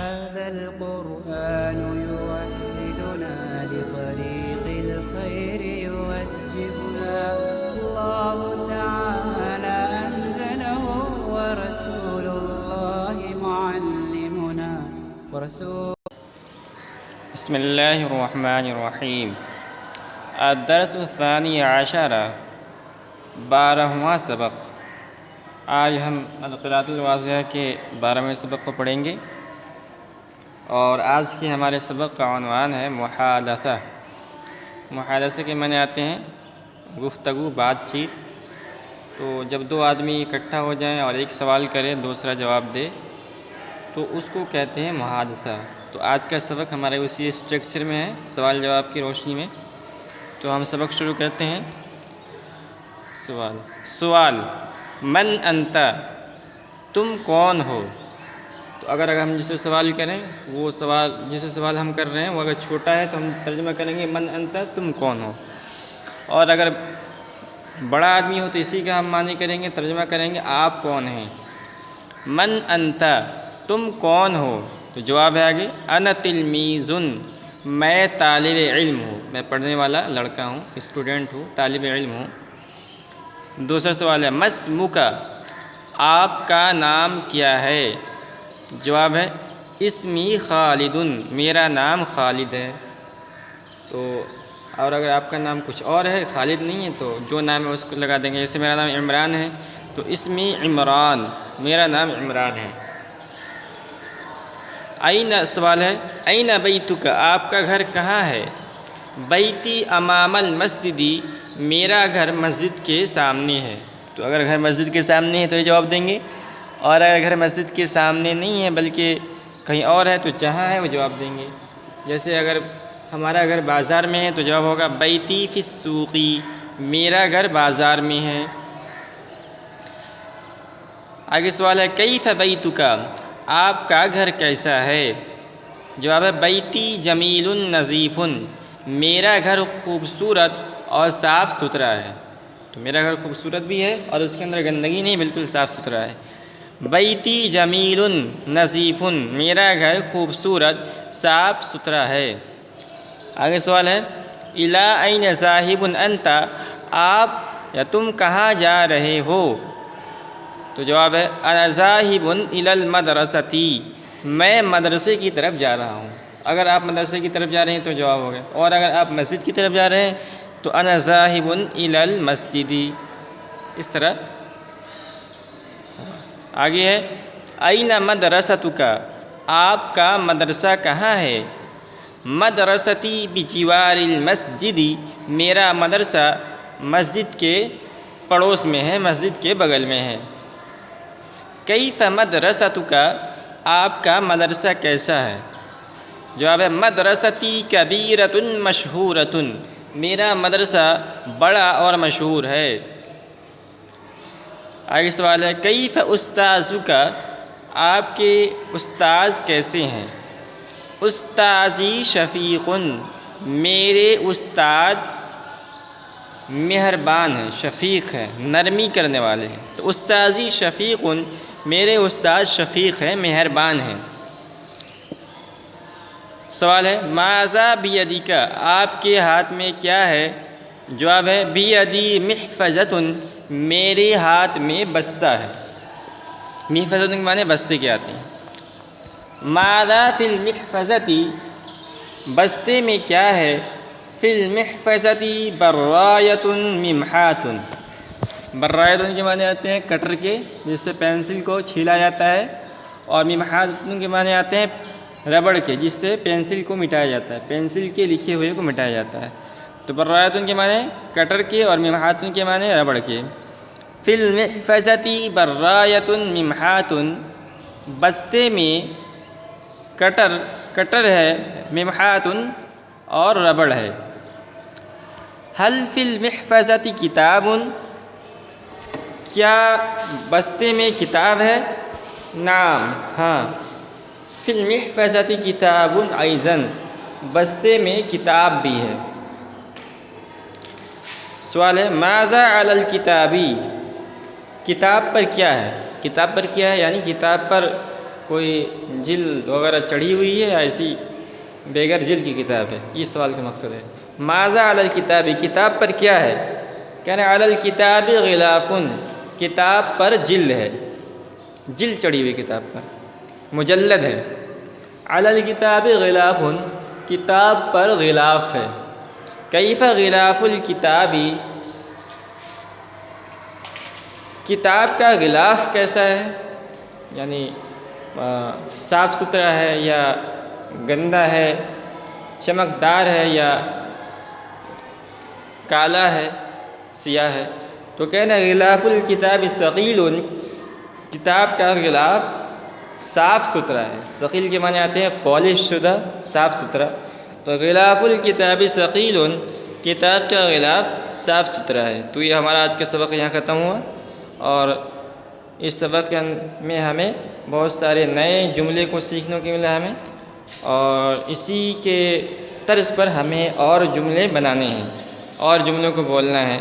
هذا القرآن يوحدنا لطريق الخير يوجهنا الله تعالى أنزله ورسول الله معلمنا بسم الله الرحمن الرحیم۔ الدرس الثانی عشر، 12واں سبق۔ آج ہم القراءۃ الواضحہ کے 12ویں سبق کو پڑھیں گے، اور آج کے ہمارے سبق کا عنوان ہے محادثہ۔ محادثہ کے معنی آتے ہیں گفتگو، بات چیت۔ تو جب دو آدمی اکٹھا ہو جائیں اور ایک سوال کرے، دوسرا جواب دے، تو اس کو کہتے ہیں محادثہ۔ تو آج کا سبق ہمارے اسی اسٹرکچر میں ہے، سوال جواب کی روشنی میں۔ تو ہم سبق شروع کرتے ہیں۔ سوال من انت، تم کون ہو؟ تو اگر ہم جسے سوال کریں، وہ سوال جسے سوال ہم کر رہے ہیں وہ اگر چھوٹا ہے تو ہم ترجمہ کریں گے من انت، تم کون ہو۔ اور اگر بڑا آدمی ہو تو اسی کا ہم معنی کریں گے، ترجمہ کریں گے آپ کون ہیں۔ من انت، تم کون ہو؟ تو جواب ہے آگے انا تلمیذ، میں طالب علم ہوں، میں پڑھنے والا لڑکا ہوں، اسٹوڈنٹ ہوں، طالب علم ہوں۔ دوسرا سوال ہے مسمک، آپ کا نام کیا ہے؟ جواب ہے اسمی خالد، میرا نام خالد ہے۔ تو اور اگر آپ کا نام کچھ اور ہے، خالد نہیں ہے، تو جو نام ہے اس کو لگا دیں گے۔ جیسے میرا نام عمران ہے تو اسمی عمران، میرا نام عمران ہے۔ این سوال ہے این بیتک، آپ کا گھر کہاں ہے؟ بیتی امام المسجدی، میرا گھر مسجد کے سامنے ہے۔ تو اگر گھر مسجد کے سامنے ہے تو یہ جواب دیں گے، اور اگر گھر مسجد کے سامنے نہیں ہے بلکہ کہیں اور ہے تو جہاں ہے وہ جواب دیں گے۔ جیسے اگر ہمارا گھر بازار میں ہے تو جواب ہوگا بیتی فی السوق، میرا گھر بازار میں ہے۔ آگے سوال ہے کیف بیتک، آپ کا گھر کیسا ہے؟ جواب ہے بیتی جمیل نظیف، میرا گھر خوبصورت اور صاف ستھرا ہے۔ تو میرا گھر خوبصورت بھی ہے اور اس کے اندر گندگی نہیں، بالکل صاف ستھرا ہے۔ بیتی جمیل نظیف، میرا گھر خوبصورت صاف ستھرا ہے۔ آگے سوال ہے الی این ذاہب انت، آپ یا تم کہاں جا رہے ہو؟ تو جواب ہے انا ذاہب الی المدرسۃ، میں مدرسے کی طرف جا رہا ہوں۔ اگر آپ مدرسے کی طرف جا رہے ہیں تو جواب ہو گیا، اور اگر آپ مسجد کی طرف جا رہے ہیں تو انا ذاہب الی المسجد، اس طرح۔ آگے ہے این مدرستک، آپ کا مدرسہ کہاں ہے؟ مدرستی بجوار المسجد، میرا مدرسہ مسجد کے پڑوس میں ہے، مسجد کے بغل میں ہے۔ کیف مدرستک، آپ کا مدرسہ کیسا ہے؟ جواب ہے مدرستی کبیرۃ مشہورۃ، میرا مدرسہ بڑا اور مشہور ہے۔ آگے سوال ہے کیف استاذک، آپ کے استاذ کیسے ہیں؟ استاذی شفیق، میرے استاد مہربان ہیں، شفیق ہیں، نرمی کرنے والے ہیں۔ تو استاذی شفیق، میرے استاد شفیق ہیں، مہربان ہیں۔ سوال ہے ماذا بیدک، آپ کے ہاتھ میں کیا ہے؟ جواب ہے بیدی محفظۃ، میرے ہاتھ میں بستہ ہے۔ محفظۃ کے معنی بستے کے آتے ہیں۔ ماذا فی المحفظۃ، بستے میں کیا ہے؟ فی المحفظۃ برایۃ ممحاۃ، برایۃ کے معنی آتے ہیں کٹر کے، جس سے پینسل کو چھیلا جاتا ہے، اور ممحاۃ کے معنی آتے ہیں ربڑ کے، جس سے پینسل کو مٹایا جاتا ہے، پینسل کے لکھے ہوئے کو مٹایا جاتا ہے۔ تو برایۃ کے معنی کٹر کے اور ممحاۃ کے معنی ربڑ کے۔ فی المحفظۃ برایۃ ممحاۃ، بستے میں کٹر ہے، ممحاۃ اور ربڑ ہے۔ حل فی المحفظۃ کتاب، کیا بستے میں کتاب ہے؟ نعم، ہاں۔ فی المحفظۃ کتاب ایضا، بستے میں کتاب بھی ہے۔ سوال ہے ماذا علی الکتاب، کتاب پر کیا ہے؟ کتاب پر کیا ہے یعنی کتاب پر کوئی جلد وغیرہ چڑھی ہوئی ہے یا ایسی بغیر جلد کی کتاب ہے؟ یہ سوال کا مقصد ہے۔ ماذا علی الکتاب، کتاب پر کیا ہے؟ کہنا علی الکتاب غلاف، کتاب پر جلد ہے، جلد چڑھی ہوئی کتاب پر، مجلد ہے۔ علی الکتاب غلاف، کتاب پر غلاف ہے۔ کیف غلاف الکتاب، کتاب کا غلاف کیسا ہے؟ یعنی صاف ستھرا ہے یا گندا ہے، چمکدار ہے یا کالا ہے، سیاہ ہے؟ تو کہنا غلاف الکتاب ثقیل، کتاب کا غلاف صاف ستھرا ہے۔ ثقیل کے معنی آتے ہیں پالش شدہ، صاف ستھرا۔ تو غلاف الکتاب ثقیل، کتاب کا غلاف صاف ستھرا ہے۔ تو یہ ہمارا آج کا سبق یہاں ختم ہوا، اور اس سبق میں ہمیں بہت سارے نئے جملے کو سیکھنے کو ملا ہمیں، اور اسی کے طرز پر ہمیں اور جملے بنانے ہیں اور جملوں کو بولنا ہے۔